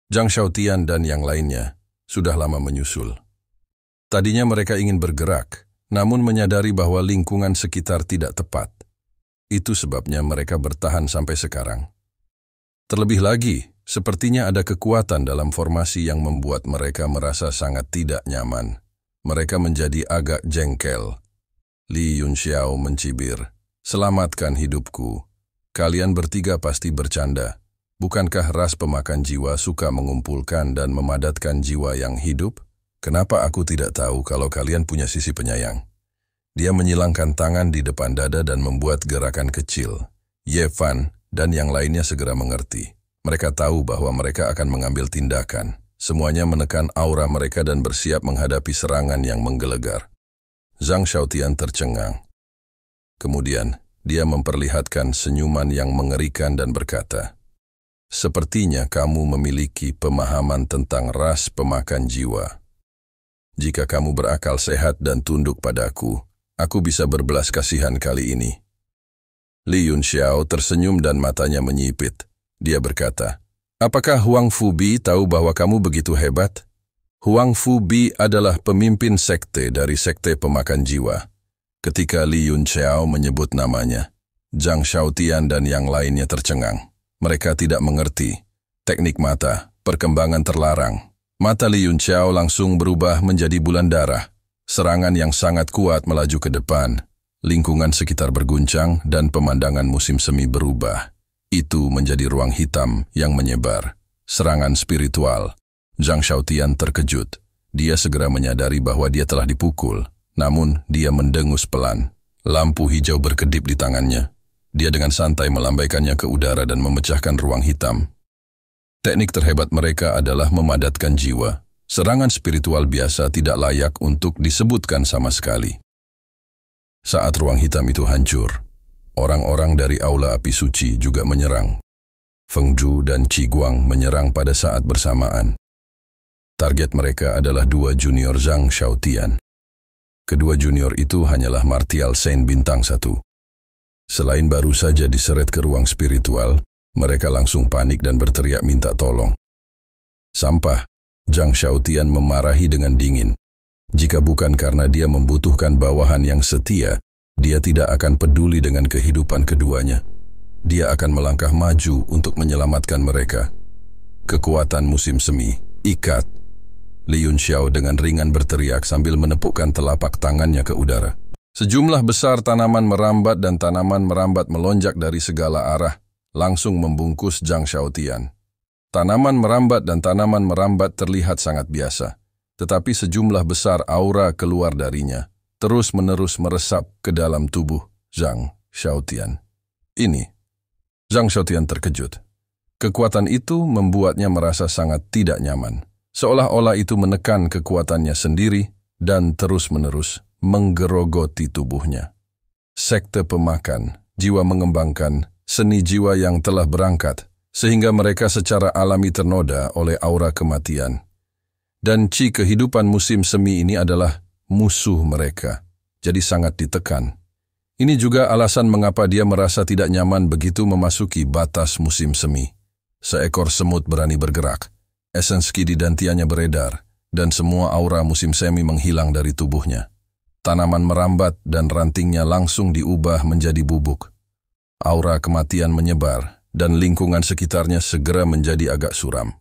Zhang Xiaotian dan yang lainnya sudah lama menyusul. Tadinya mereka ingin bergerak, namun menyadari bahwa lingkungan sekitar tidak tepat. Itu sebabnya mereka bertahan sampai sekarang. Terlebih lagi, sepertinya ada kekuatan dalam formasi yang membuat mereka merasa sangat tidak nyaman. Mereka menjadi agak jengkel. Li Yunxiao mencibir, "Selamatkan hidupku. Kalian bertiga pasti bercanda. Bukankah ras pemakan jiwa suka mengumpulkan dan memadatkan jiwa yang hidup? Kenapa aku tidak tahu kalau kalian punya sisi penyayang?" Dia menyilangkan tangan di depan dada dan membuat gerakan kecil. Ye Fan dan yang lainnya segera mengerti. Mereka tahu bahwa mereka akan mengambil tindakan. Semuanya menekan aura mereka dan bersiap menghadapi serangan yang menggelegar. Zhang Xiaotian tercengang. Kemudian, dia memperlihatkan senyuman yang mengerikan dan berkata, "Sepertinya kamu memiliki pemahaman tentang ras pemakan jiwa. Jika kamu berakal sehat dan tunduk padaku, aku bisa berbelas kasihan kali ini." Li Yunxiao tersenyum dan matanya menyipit. Dia berkata, "Apakah Huang Fubi tahu bahwa kamu begitu hebat?" Huang Fubi adalah pemimpin sekte dari sekte pemakan jiwa. Ketika Li Yunxiao menyebut namanya, Zhang Xiaotian dan yang lainnya tercengang. Mereka tidak mengerti. Teknik mata, perkembangan terlarang. Mata Li Yunxiao langsung berubah menjadi bulan darah. Serangan yang sangat kuat melaju ke depan. Lingkungan sekitar berguncang dan pemandangan musim semi berubah. Itu menjadi ruang hitam yang menyebar. Serangan spiritual. Zhang Xiaotian terkejut. Dia segera menyadari bahwa dia telah dipukul. Namun, dia mendengus pelan. Lampu hijau berkedip di tangannya. Dia dengan santai melambaikannya ke udara dan memecahkan ruang hitam. Teknik terhebat mereka adalah memadatkan jiwa. Serangan spiritual biasa tidak layak untuk disebutkan sama sekali. Saat ruang hitam itu hancur, orang-orang dari Aula Api Suci juga menyerang. Feng Zhu dan Qi Guang menyerang pada saat bersamaan. Target mereka adalah dua junior Zhang Xiaotian. Kedua junior itu hanyalah Martial Saint Bintang 1. Selain baru saja diseret ke ruang spiritual, mereka langsung panik dan berteriak minta tolong. Sampah, Zhang Xiaotian memarahi dengan dingin. Jika bukan karena dia membutuhkan bawahan yang setia, dia tidak akan peduli dengan kehidupan keduanya. Dia akan melangkah maju untuk menyelamatkan mereka. Kekuatan musim semi, ikat. Li Yunxiao dengan ringan berteriak sambil menepukkan telapak tangannya ke udara. Sejumlah besar tanaman merambat dan tanaman merambat melonjak dari segala arah, langsung membungkus Zhang Xiaotian. Tanaman merambat dan tanaman merambat terlihat sangat biasa, tetapi sejumlah besar aura keluar darinya, terus-menerus meresap ke dalam tubuh Zhang Xiaotian. Ini, Zhang Xiaotian terkejut. Kekuatan itu membuatnya merasa sangat tidak nyaman. Seolah-olah itu menekan kekuatannya sendiri dan terus-menerus menggerogoti tubuhnya. Sekte pemakan, jiwa mengembangkan, seni jiwa yang telah berangkat, sehingga mereka secara alami ternoda oleh aura kematian. Dan Qi kehidupan musim semi ini adalah musuh mereka, jadi sangat ditekan. Ini juga alasan mengapa dia merasa tidak nyaman begitu memasuki batas musim semi. Seekor semut berani bergerak. Esens Qi di dantiannya beredar, dan semua aura musim semi menghilang dari tubuhnya. Tanaman merambat dan rantingnya langsung diubah menjadi bubuk. Aura kematian menyebar, dan lingkungan sekitarnya segera menjadi agak suram.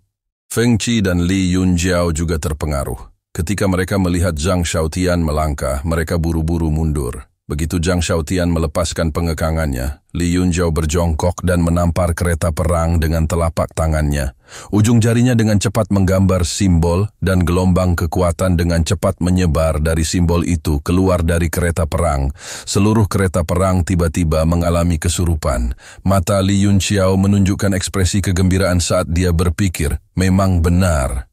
Feng Qi dan Li Yunjiao juga terpengaruh. Ketika mereka melihat Zhang Xiaotian melangkah, mereka buru-buru mundur. Begitu Zhang Xiaotian melepaskan pengekangannya, Li Yunjiao berjongkok dan menampar kereta perang dengan telapak tangannya. Ujung jarinya dengan cepat menggambar simbol dan gelombang kekuatan dengan cepat menyebar dari simbol itu keluar dari kereta perang. Seluruh kereta perang tiba-tiba mengalami kesurupan. Mata Li Yunjiao menunjukkan ekspresi kegembiraan saat dia berpikir, memang benar.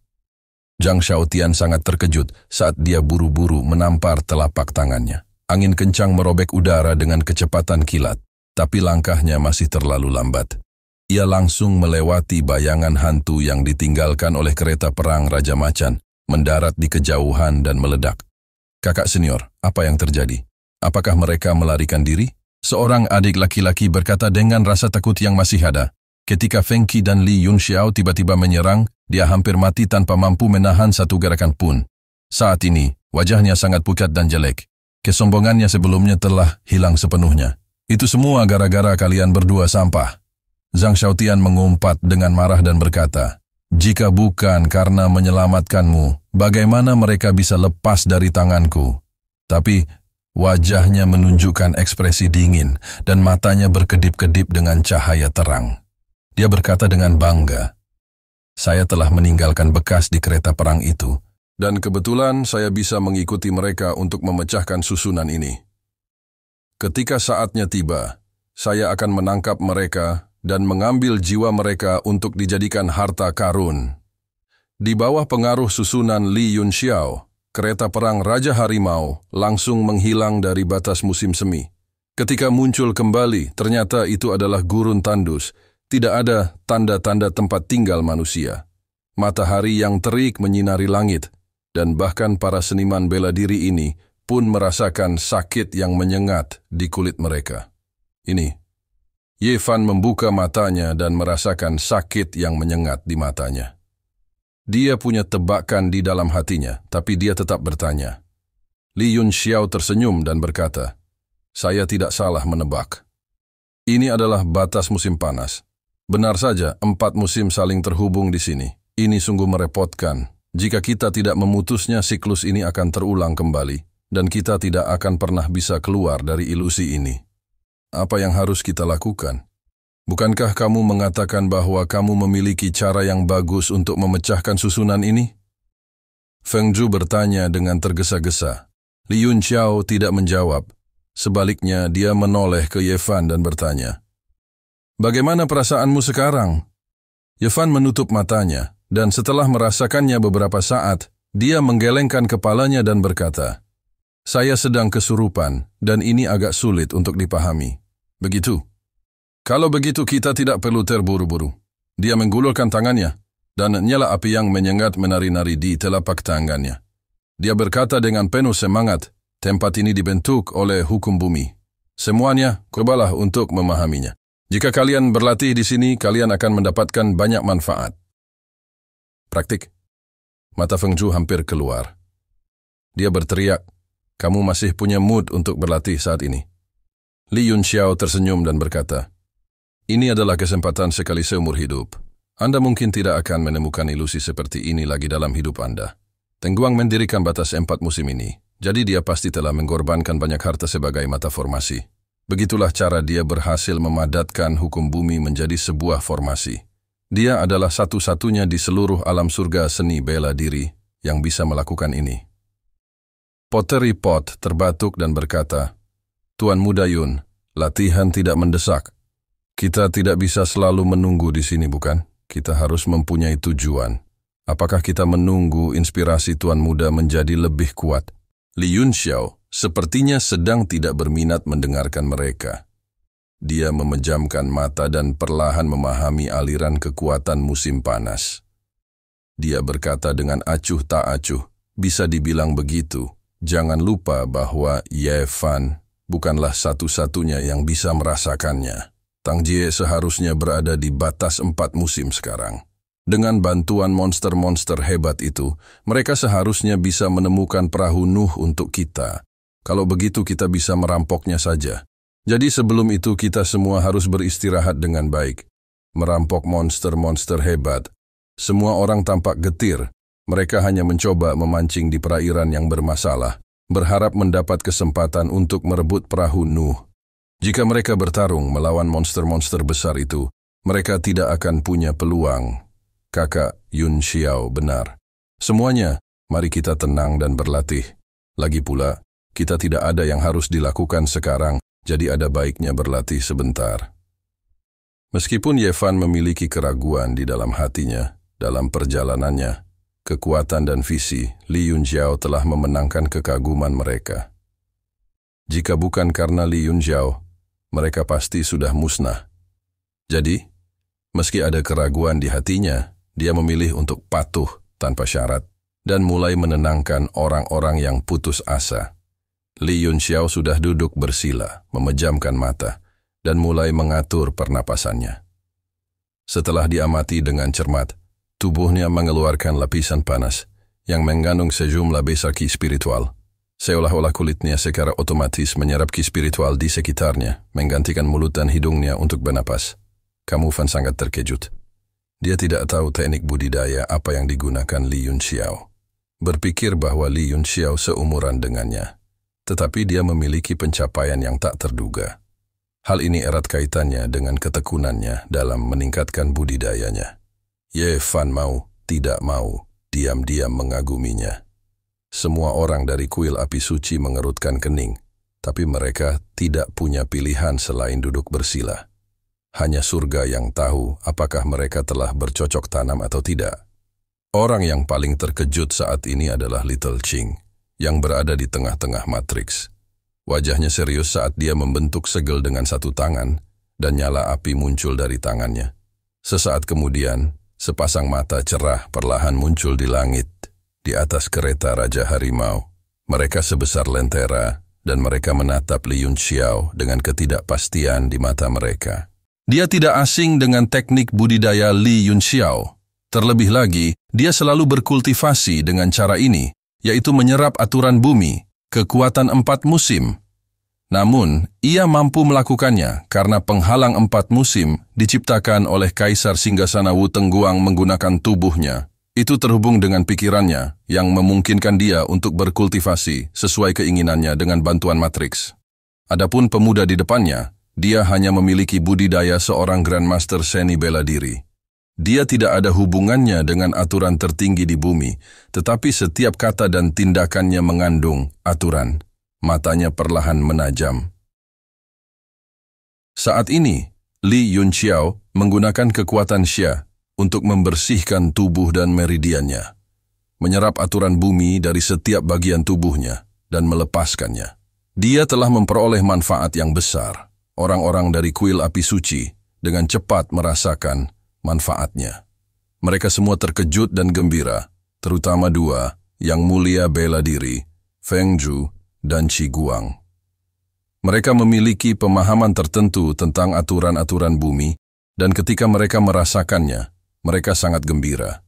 Zhang Xiaotian sangat terkejut saat dia buru-buru menampar telapak tangannya. Angin kencang merobek udara dengan kecepatan kilat, tapi langkahnya masih terlalu lambat. Ia langsung melewati bayangan hantu yang ditinggalkan oleh kereta perang Raja Macan, mendarat di kejauhan dan meledak. "Kakak senior, apa yang terjadi? Apakah mereka melarikan diri?" Seorang adik laki-laki berkata dengan rasa takut yang masih ada. Ketika Feng Qi dan Li Yunxiao tiba-tiba menyerang, Dia hampir mati tanpa mampu menahan satu gerakan pun. Saat ini, wajahnya sangat pucat dan jelek. Kesombongannya sebelumnya telah hilang sepenuhnya. Itu semua gara-gara kalian berdua sampah. Zhang Xiaotian mengumpat dengan marah dan berkata, "Jika bukan karena menyelamatkanmu, bagaimana mereka bisa lepas dari tanganku?" Tapi wajahnya menunjukkan ekspresi dingin dan matanya berkedip-kedip dengan cahaya terang. Dia berkata dengan bangga, "Saya telah meninggalkan bekas di kereta perang itu, dan kebetulan saya bisa mengikuti mereka untuk memecahkan susunan ini. Ketika saatnya tiba, saya akan menangkap mereka dan mengambil jiwa mereka untuk dijadikan harta karun." Di bawah pengaruh susunan Li Yunxiao, kereta perang Raja Harimau langsung menghilang dari batas musim semi. Ketika muncul kembali, ternyata itu adalah gurun tandus. Tidak ada tanda-tanda tempat tinggal manusia. Matahari yang terik menyinari langit, dan bahkan para seniman bela diri ini pun merasakan sakit yang menyengat di kulit mereka. Ini, Ye Fan membuka matanya dan merasakan sakit yang menyengat di matanya. Dia punya tebakan di dalam hatinya, tapi dia tetap bertanya. Li Yunxiao tersenyum dan berkata, "Saya tidak salah menebak. Ini adalah batas musim panas. Benar saja, 4 musim saling terhubung di sini. Ini sungguh merepotkan. Jika kita tidak memutusnya, siklus ini akan terulang kembali, dan kita tidak akan pernah bisa keluar dari ilusi ini. Apa yang harus kita lakukan? Bukankah kamu mengatakan bahwa kamu memiliki cara yang bagus untuk memecahkan susunan ini?" Feng Zhu bertanya dengan tergesa-gesa. Li Yunxiao tidak menjawab. Sebaliknya, dia menoleh ke Ye Fan dan bertanya, "Bagaimana perasaanmu sekarang?" Ye Fan menutup matanya, dan setelah merasakannya beberapa saat, dia menggelengkan kepalanya dan berkata, "Saya sedang kesurupan, dan ini agak sulit untuk dipahami." "Begitu? Kalau begitu kita tidak perlu terburu-buru." Dia menggulurkan tangannya, dan nyala api yang menyengat menari-nari di telapak tangannya. Dia berkata dengan penuh semangat, "Tempat ini dibentuk oleh hukum bumi. Semuanya, cobalah untuk memahaminya. Jika kalian berlatih di sini, kalian akan mendapatkan banyak manfaat." Praktik. Mata Feng Zhu hampir keluar. Dia berteriak, "Kamu masih punya mood untuk berlatih saat ini?" Li Yunxiao tersenyum dan berkata, "Ini adalah kesempatan sekali seumur hidup. Anda mungkin tidak akan menemukan ilusi seperti ini lagi dalam hidup Anda. Teng Guang mendirikan batas 4 musim ini, jadi dia pasti telah mengorbankan banyak harta sebagai mata formasi. Begitulah cara dia berhasil memadatkan hukum bumi menjadi sebuah formasi. Dia adalah satu-satunya di seluruh alam surga seni bela diri yang bisa melakukan ini." Pottery Pot terbatuk dan berkata, "Tuan Muda Yun, latihan tidak mendesak. Kita tidak bisa selalu menunggu di sini, bukan? Kita harus mempunyai tujuan. Apakah kita menunggu inspirasi Tuan Muda menjadi lebih kuat?" Li Yunxiao sepertinya sedang tidak berminat mendengarkan mereka. Dia memejamkan mata dan perlahan memahami aliran kekuatan musim panas. Dia berkata dengan acuh tak acuh, "Bisa dibilang begitu. Jangan lupa bahwa Ye Fan bukanlah satu-satunya yang bisa merasakannya. Tang Jie seharusnya berada di batas 4 musim sekarang. Dengan bantuan monster-monster hebat itu, mereka seharusnya bisa menemukan perahu Nuh untuk kita. Kalau begitu kita bisa merampoknya saja. Jadi sebelum itu kita semua harus beristirahat dengan baik. Merampok monster-monster hebat. Semua orang tampak getir. Mereka hanya mencoba memancing di perairan yang bermasalah, berharap mendapat kesempatan untuk merebut perahu Nuh. Jika mereka bertarung melawan monster-monster besar itu, mereka tidak akan punya peluang. Kakak Yunxiao benar. Semuanya, mari kita tenang dan berlatih. Lagi pula, kita tidak ada yang harus dilakukan sekarang, jadi ada baiknya berlatih sebentar." Meskipun Ye Fan memiliki keraguan di dalam hatinya, dalam perjalanannya, kekuatan dan visi, Li Yunxiao telah memenangkan kekaguman mereka. Jika bukan karena Li Yunxiao, mereka pasti sudah musnah. Jadi, meski ada keraguan di hatinya, dia memilih untuk patuh tanpa syarat dan mulai menenangkan orang-orang yang putus asa. Li Yunxiao sudah duduk bersila, memejamkan mata, dan mulai mengatur pernapasannya. Setelah diamati dengan cermat, Tubuhnya mengeluarkan lapisan panas yang mengandung sejumlah besar ki spiritual. Seolah-olah kulitnya secara otomatis menyerap ki spiritual di sekitarnya, menggantikan mulut dan hidungnya untuk bernapas. Kamu Fan sangat terkejut. Dia tidak tahu teknik budidaya apa yang digunakan Li Yunxiao. Berpikir bahwa Li Yunxiao seumuran dengannya, tetapi dia memiliki pencapaian yang tak terduga. Hal ini erat kaitannya dengan ketekunannya dalam meningkatkan budidayanya. Ye Fan mau, tidak mau, diam-diam mengaguminya. Semua orang dari kuil api suci mengerutkan kening, tapi mereka tidak punya pilihan selain duduk bersila. Hanya surga yang tahu apakah mereka telah bercocok tanam atau tidak. Orang yang paling terkejut saat ini adalah Little Ching, yang berada di tengah-tengah matriks. Wajahnya serius saat dia membentuk segel dengan satu tangan, dan nyala api muncul dari tangannya. Sesaat kemudian, sepasang mata cerah perlahan muncul di langit, di atas kereta Raja Harimau. Mereka sebesar lentera, dan mereka menatap Li Yunxiao dengan ketidakpastian di mata mereka. Dia tidak asing dengan teknik budidaya Li Yunxiao. Terlebih lagi, dia selalu berkultivasi dengan cara ini, yaitu menyerap aturan bumi, kekuatan 4 musim. Namun, ia mampu melakukannya karena penghalang 4 musim diciptakan oleh Kaisar Singgasana Wu Tengguang menggunakan tubuhnya. Itu terhubung dengan pikirannya yang memungkinkan dia untuk berkultivasi sesuai keinginannya dengan bantuan matriks. Adapun pemuda di depannya, dia hanya memiliki budidaya seorang Grandmaster seni bela diri. Dia tidak ada hubungannya dengan aturan tertinggi di bumi, tetapi setiap kata dan tindakannya mengandung aturan. Matanya perlahan menajam. Saat ini, Li Yunxiao menggunakan kekuatan Xia untuk membersihkan tubuh dan meridiannya, menyerap aturan bumi dari setiap bagian tubuhnya, dan melepaskannya. Dia telah memperoleh manfaat yang besar. Orang-orang dari kuil api suci dengan cepat merasakan manfaatnya. Mereka semua terkejut dan gembira, terutama 2, yang mulia bela diri, Feng Zhu dan Qi Guang. Mereka memiliki pemahaman tertentu tentang aturan-aturan bumi, dan ketika mereka merasakannya, mereka sangat gembira.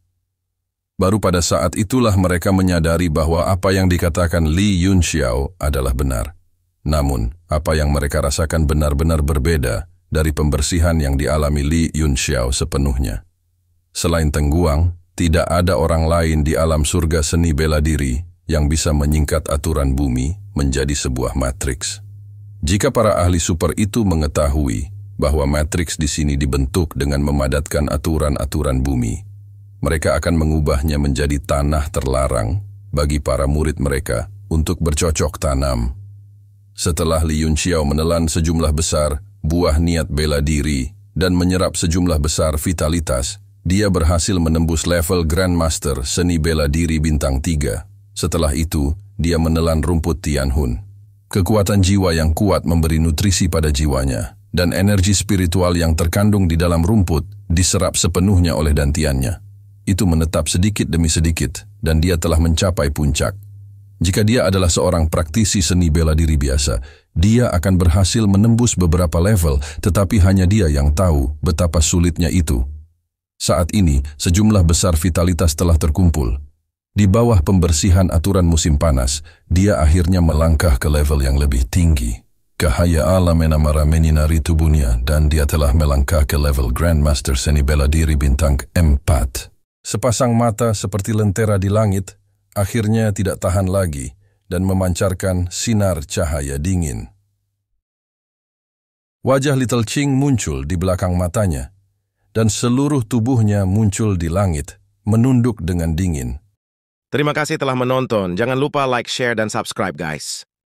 Baru pada saat itulah mereka menyadari bahwa apa yang dikatakan Li Yunxiao adalah benar. Namun, apa yang mereka rasakan benar-benar berbeda dari pembersihan yang dialami Li Yunxiao sepenuhnya. Selain Tengguang, tidak ada orang lain di alam surga seni bela diri yang bisa menyingkat aturan bumi menjadi sebuah matriks. Jika para ahli super itu mengetahui bahwa matriks di sini dibentuk dengan memadatkan aturan-aturan bumi, mereka akan mengubahnya menjadi tanah terlarang bagi para murid mereka untuk bercocok tanam. Setelah Li Yunxiao menelan sejumlah besar buah niat bela diri dan menyerap sejumlah besar vitalitas, dia berhasil menembus level Grandmaster seni bela diri bintang 3. Setelah itu, dia menelan rumput Tianhun. Kekuatan jiwa yang kuat memberi nutrisi pada jiwanya, dan energi spiritual yang terkandung di dalam rumput diserap sepenuhnya oleh dantiannya. Itu menetap sedikit demi sedikit, dan dia telah mencapai puncak. Jika dia adalah seorang praktisi seni bela diri biasa, dia akan berhasil menembus beberapa level, tetapi hanya dia yang tahu betapa sulitnya itu. Saat ini, sejumlah besar vitalitas telah terkumpul. Di bawah pembersihan aturan musim panas, dia akhirnya melangkah ke level yang lebih tinggi. Cahaya alam menamara menyinari tubuhnya, dan dia telah melangkah ke level Grandmaster seni bela diri bintang 4. Sepasang mata seperti lentera di langit, akhirnya tidak tahan lagi dan memancarkan sinar cahaya dingin. Wajah Little Ching muncul di belakang matanya, dan seluruh tubuhnya muncul di langit, menunduk dengan dingin. Terima kasih telah menonton. Jangan lupa like, share, dan subscribe, guys.